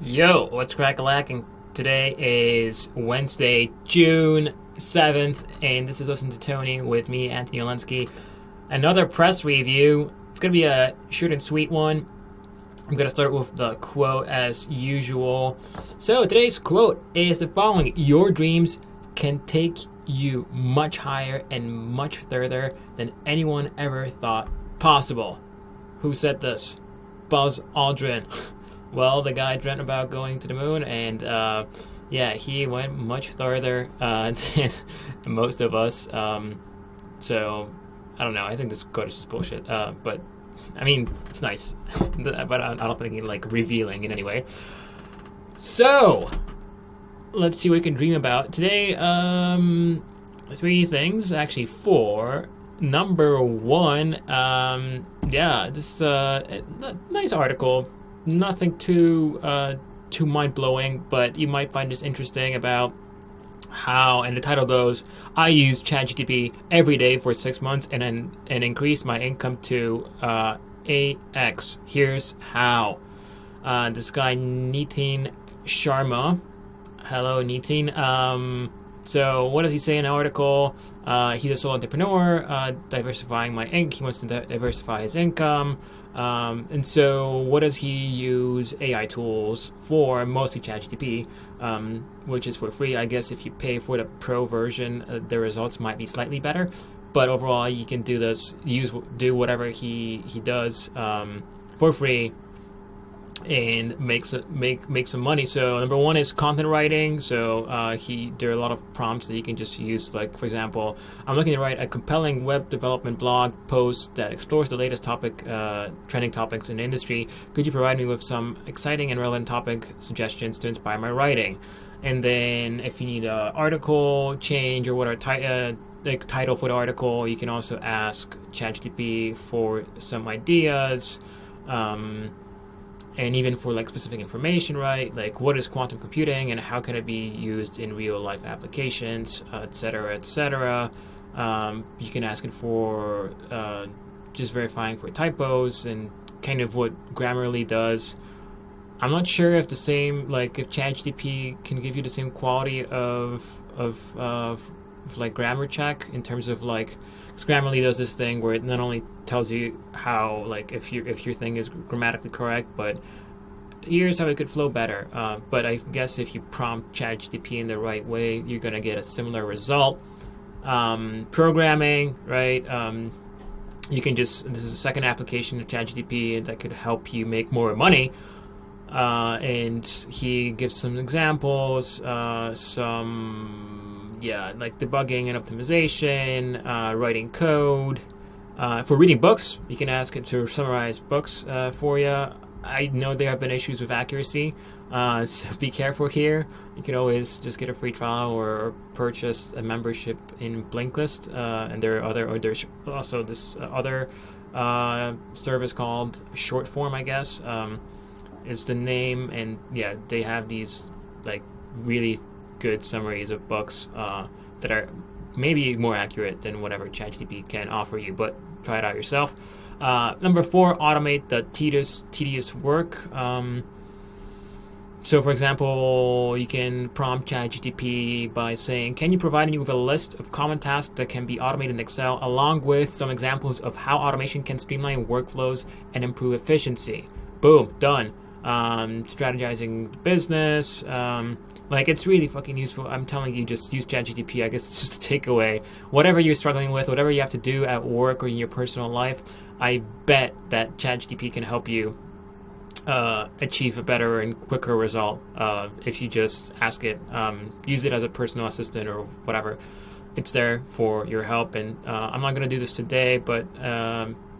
Yo, what's crack-a-lacking? Today is Wednesday, June 7th, and this is Listen to Tony with me, Anthony Olensky. Another press review. It's going to be a short and sweet one. I'm going to start with the quote as usual. So, today's quote is the following: Your dreams can take you much higher and much further than anyone ever thought possible. Who said this? Buzz Aldrin. Well, the guy dreamt about going to the moon, and yeah, he went much farther than most of us. So, I don't know. I think this quote is just bullshit. But I mean, it's nice, but I don't think it's like revealing in any way. So, let's see what we can dream about today. Three things, actually four. Number one, yeah, this nice article. Nothing too mind blowing, but you might find this interesting about how, and the title goes, I use ChatGTP every day for 6 months and increased my income to 8x. Here's how. This guy Nitin Sharma. Hello, Nitin. So what does he say in the article? He's a solo entrepreneur, diversifying my income. He wants to diversify his income. And so what does he use AI tools for? Mostly ChatGTP, which is for free. I guess if you pay for the pro version, the results might be slightly better. But overall, you can do this, do whatever he does for free, and make some money. So number one is content writing. So there are a lot of prompts that you can just use. Like, for example, I'm looking to write a compelling web development blog post that explores the latest trending topics in the industry. Could you provide me with some exciting and relevant topic suggestions to inspire my writing? And then if you need an article change or what are title for the article, you can also ask ChatGTP for some ideas. And even for like specific information, right? Like, what is quantum computing and how can it be used in real life applications, et cetera, et cetera. You can ask it for just verifying for typos and kind of what Grammarly does. I'm not sure if if ChatGTP can give you the same quality of like grammar check in terms of like, because Grammarly does this thing where it not only tells you how, like, if your thing is grammatically correct, but here's how it could flow better. But I guess if you prompt ChatGTP in the right way, you're gonna get a similar result. Programming, right? You can this is a second application of ChatGTP that could help you make more money. And he gives some examples, like debugging and optimization, writing code. For reading books, you can ask it to summarize books for you. I know there have been issues with accuracy, so be careful here. You can always just get a free trial or purchase a membership in Blinkist, and there's also this other service called Shortform, I guess, is the name, and yeah, they have these like really good summaries of books that are maybe more accurate than whatever ChatGPT can offer you, but try it out yourself. Number four, automate the tedious work. So, for example, you can prompt ChatGPT by saying, can you provide me with a list of common tasks that can be automated in Excel, along with some examples of how automation can streamline workflows and improve efficiency? Boom, done. Strategizing the business. Like, it's really fucking useful. I'm telling you, just use ChatGTP. I guess it's just a takeaway. Whatever you're struggling with, whatever you have to do at work or in your personal life, I bet that ChatGTP can help you achieve a better and quicker result if you just ask it. Use it as a personal assistant or whatever. It's there for your help. And I'm not going to do this today, but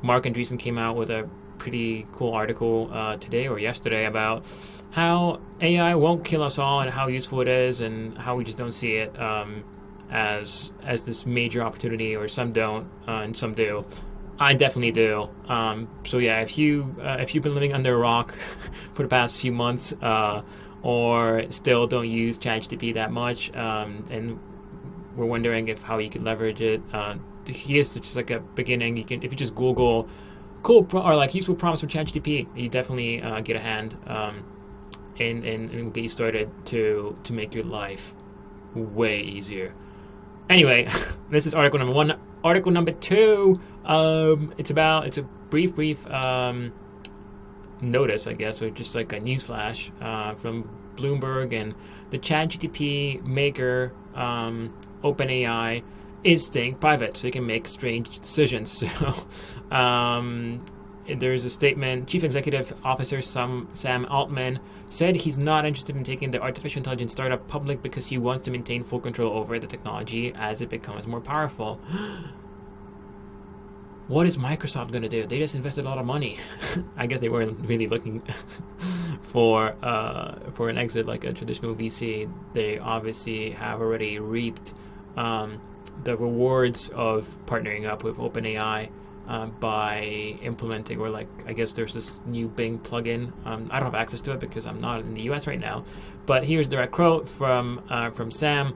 Mark Andreessen came out with a pretty cool article today or yesterday about how AI won't kill us all and how useful it is and how we just don't see it as this major opportunity, or some don't and some do. I definitely do. So yeah, if you've been living under a rock for the past few months or still don't use ChatGPT that much and we're wondering how you could leverage it, here's just like a beginning. You can, if you just Google cool or like useful prompts from ChatGTP, you definitely get a hand. and get you started to make your life way easier. Anyway, this is article number 1. Article number 2, it's a brief notice, I guess, or just like a news flash from Bloomberg, and the ChatGTP maker, OpenAI, is staying private so he can make strange decisions. So there's a statement. Chief Executive Officer Sam Altman said he's not interested in taking the artificial intelligence startup public because he wants to maintain full control over the technology as it becomes more powerful. What is Microsoft going to do? They just invested a lot of money. I guess they weren't really looking for an exit like a traditional VC. They obviously have already reaped the rewards of partnering up with OpenAI by implementing, or like, I guess there's this new Bing plugin. I don't have access to it because I'm not in the US right now. But here's a direct quote from Sam.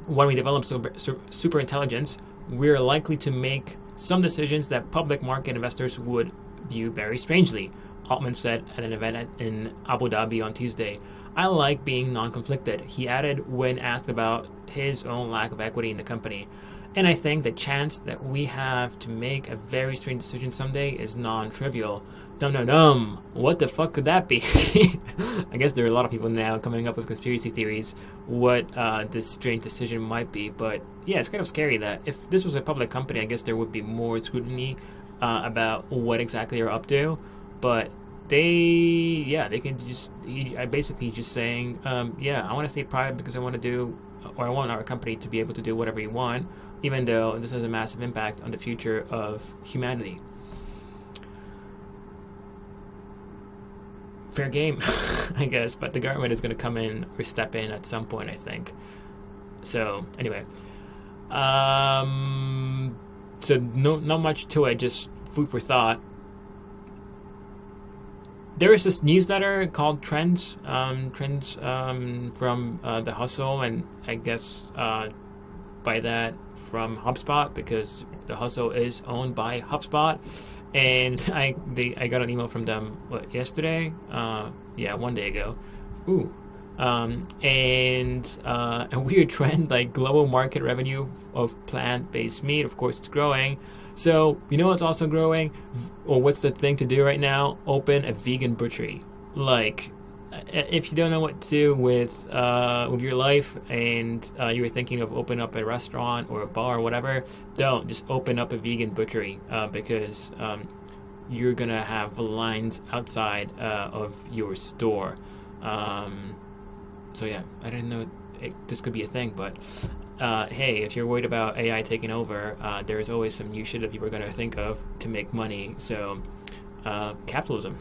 When we develop super intelligence, we're likely to make some decisions that public market investors would view very strangely, Altman said at an event in Abu Dhabi on Tuesday. I like being non-conflicted, he added when asked about his own lack of equity in the company. And I think the chance that we have to make a very strange decision someday is non-trivial. Dum. What the fuck could that be? I guess there are a lot of people now coming up with conspiracy theories what this strange decision might be. But yeah, it's kind of scary that if this was a public company, I guess there would be more scrutiny about what exactly they're up to. But they can just, basically just saying, I want to stay private because I want our company to be able to do whatever we want, even though this has a massive impact on the future of humanity. Fair game, I guess, but the government is going to come in or step in at some point, I think. So anyway, so not much to it, just food for thought. There is this newsletter called Trends from The Hustle, and I guess by that from HubSpot, because The Hustle is owned by HubSpot. And I got an email from them yesterday? 1 day ago. And a weird trend, like global market revenue of plant-based meat. Of course, it's growing. So you know what's also growing, or what's the thing to do right now? Open a vegan butchery. Like, if you don't know what to do with your life, and you were thinking of opening up a restaurant or a bar or whatever, don't just open up a vegan butchery because you're gonna have lines outside of your store. So yeah, I didn't know this could be a thing, but hey, if you're worried about AI taking over, there's always some new shit that people are gonna think of to make money. So capitalism.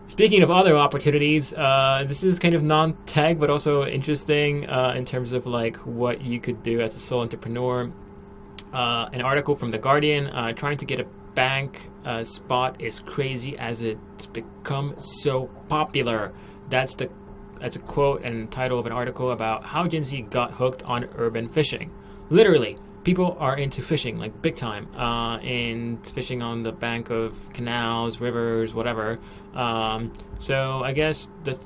Speaking of other opportunities, this is kind of non-tech, but also interesting in terms of like what you could do as a sole entrepreneur. An article from The Guardian, trying to get a bank spot is crazy as it's become so popular. That's a quote and title of an article about how Gen Z got hooked on urban fishing. Literally, people are into fishing, like big time, and fishing on the bank of canals, rivers, whatever. So I guess the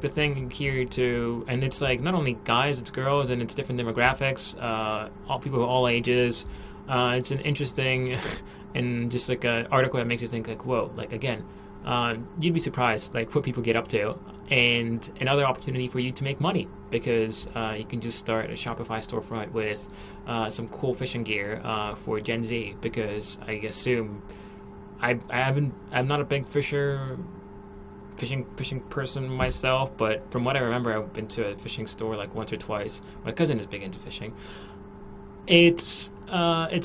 thing here too, and it's like not only guys, it's girls, and it's different demographics, all people of all ages. It's an interesting and just like an article that makes you think like, whoa, like again, you'd be surprised like what people get up to, and another opportunity for you to make money because you can just start a Shopify storefront with some cool fishing gear for Gen Z, because I assume I'm not a big fishing person myself, but from what I remember, I've been to a fishing store like once or twice. My cousin is big into fishing. It's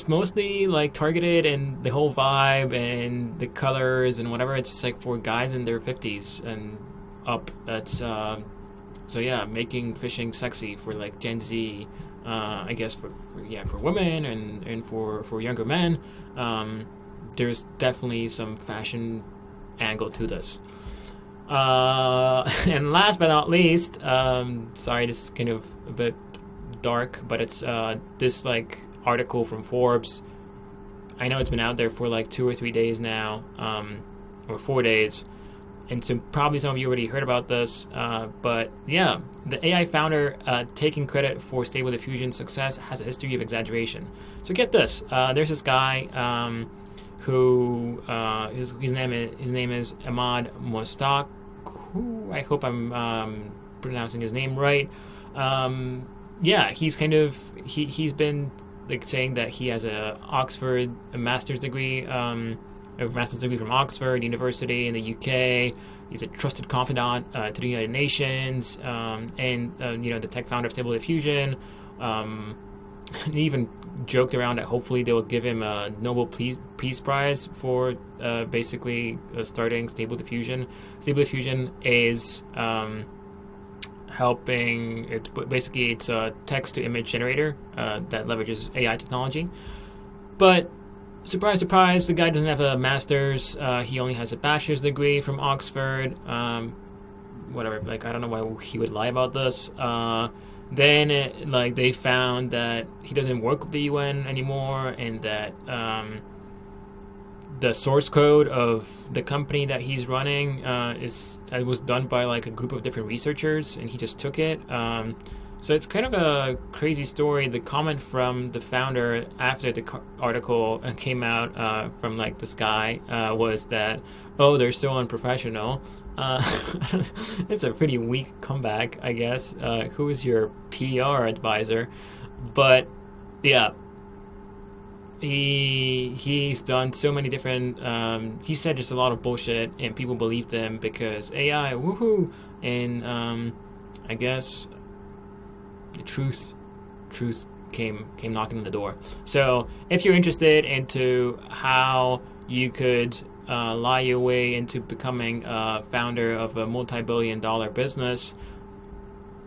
mostly like targeted, and the whole vibe and the colors and whatever. It's just like for guys in their 50s and up. That's so yeah, making fishing sexy for like Gen Z. I guess for women and for younger men. There's definitely some fashion angle to this. And last but not least, sorry, this is kind of a bit dark, but it's this like article from Forbes. I know it's been out there for like 2 or 3 days now, or 4 days. and so probably some of you already heard about this, but yeah, the AI founder taking credit for Stable Diffusion's success has a history of exaggeration. So get this: there's this guy who his name is Ahmad Mostak. I hope I'm pronouncing his name right. Yeah, he's been like saying that he has a master's degree from Oxford University in the UK. He's a trusted confidant to the United Nations, and the tech founder of Stable Diffusion. He even joked around that hopefully they will give him a Nobel Peace Prize for starting Stable Diffusion. Stable Diffusion is helping. It's a text-to-image generator that leverages AI technology, but surprise, surprise, the guy doesn't have a master's. He only has a bachelor's degree from Oxford. Whatever. Like, I don't know why he would lie about this. Then, they found that he doesn't work with the UN anymore, and that the source code of the company that he's running was done by a group of different researchers, and he just took it. So it's kind of a crazy story. The comment from the founder after the article came out from this guy was that, oh, they're so unprofessional. It's a pretty weak comeback, I guess. Who is your PR advisor? But yeah, he's done so many different. He said just a lot of bullshit, and people believed him because AI, woohoo, and I guess. The truth came knocking on the door. So if you're interested into how you could lie your way into becoming a founder of a multi-billion-dollar business,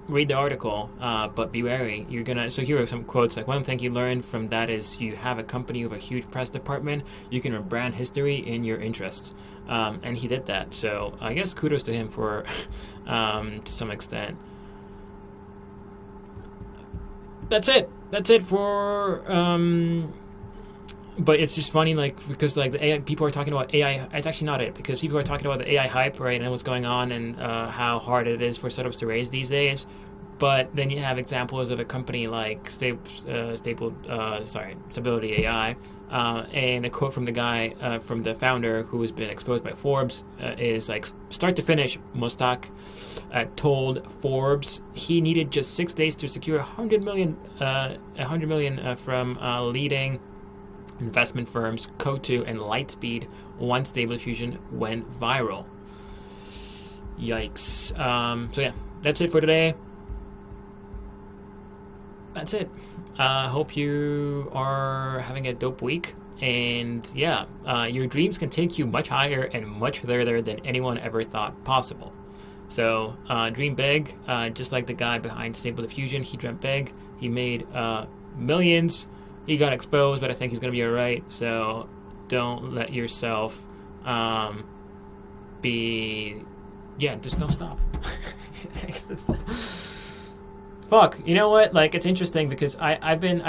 read the article, but be wary. So here are some quotes. One thing you learn from that is you have a company with a huge press department, you can rebrand history in your interests. And he did that. So I guess kudos to him for to some extent. That's it for but it's just funny because the AI people are talking about AI. It's actually not it, because people are talking about the AI hype, right, and what's going on, and how hard it is for startups to raise these days. But then you have examples of a company like Stability AI, and a quote from the guy, from the founder who has been exposed by Forbes, is start to finish, Mustak told Forbes he needed just 6 days to secure $100 million from leading investment firms Coatue and Lightspeed once Stable Diffusion went viral. Yikes. So yeah, that's it for today. That's it. Hope you are having a dope week. And yeah, your dreams can take you much higher and much further than anyone ever thought possible. So dream big, just like the guy behind Stable Diffusion. He dreamt big. He made millions. He got exposed, but I think he's going to be all right. So don't let yourself just don't stop. Fuck, you know what? It's interesting because I've been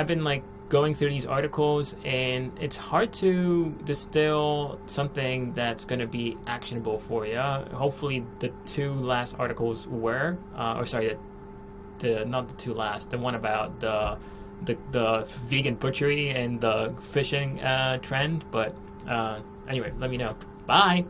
going through these articles, and it's hard to distill something that's going to be actionable for you. Hopefully the two last articles were, not the two last, the one about the vegan butchery and the fishing trend. But anyway, let me know. Bye.